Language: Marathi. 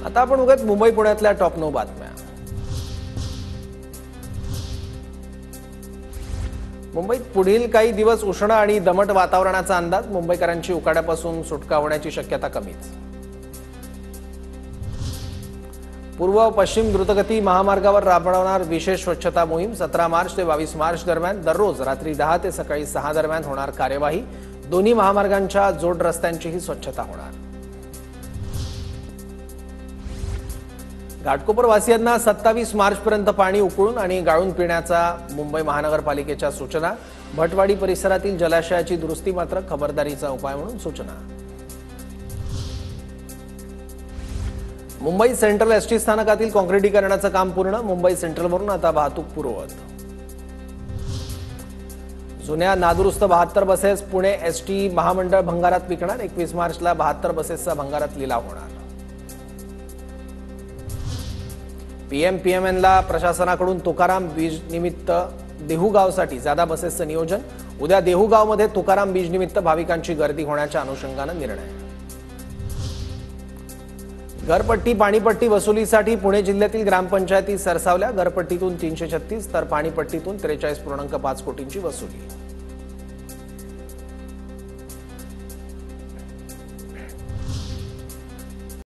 आता आपण बघत मुंबई पुण्यातल्या टॉप 9 बातम्या। मुंबईत पुढील काही दिवस उष्ण आणि दमट वातावरणाचा अंदाज। मुंबईकरांची उकाड्यापासून सुटका होण्याची शक्यता कमीच। पूर्व पश्चिम द्रुतगती महामार्गावर राबवणार विशेष स्वच्छता मोहीम। 17 मार्च ते 22 मार्च दरम्यान दररोज रात्री 10 ते सकाळी 6 दरम्यान होणार कार्यवाही। दोन्ही महामार्गांच्या जोड रस्त्यांचीही स्वच्छता होणार। घाटकोपर वासियांना 27 मार्च पर्यंत पाणी उकळून आणि गाळून पिण्याचा मुंबई महानगरपालिकेच्या सूचना। भटवाडी परिसरातील जलाशयाची दुरुस्ती मात्र खबरदारीचा उपाय म्हणून सूचना। मुंबई सेंट्रल एसटी स्थानकातील काँक्रिटीकरणाचं काम पूर्ण। मुंबई सेंट्रलवरून आता वाहतूक पूर्ववत। जुन्या नादुरुस्त 72 बसेस पुणे एसटी महामंडळ भंगारात विकणार। 21 मार्चला 72 बसेसचा भंगारात लिलाव होणार। पीएमपीएमएनला प्रशासनाकडून तुकाराम बीज निमित्त देहूगावसाठी जादा बसेसचं नियोजन। उद्या देहूगावमध्ये तुकाराम बीज निमित्त भाविकांची गर्दी होण्याच्या अनुषंगाने निर्णय। घरपट्टी पाणीपट्टी वसुलीसाठी पुणे जिल्ह्यातील ग्रामपंचायती सरसावल्या। घरपट्टीतून 336 तर पाणीपट्टीतून 43.5 कोटींची वसुली।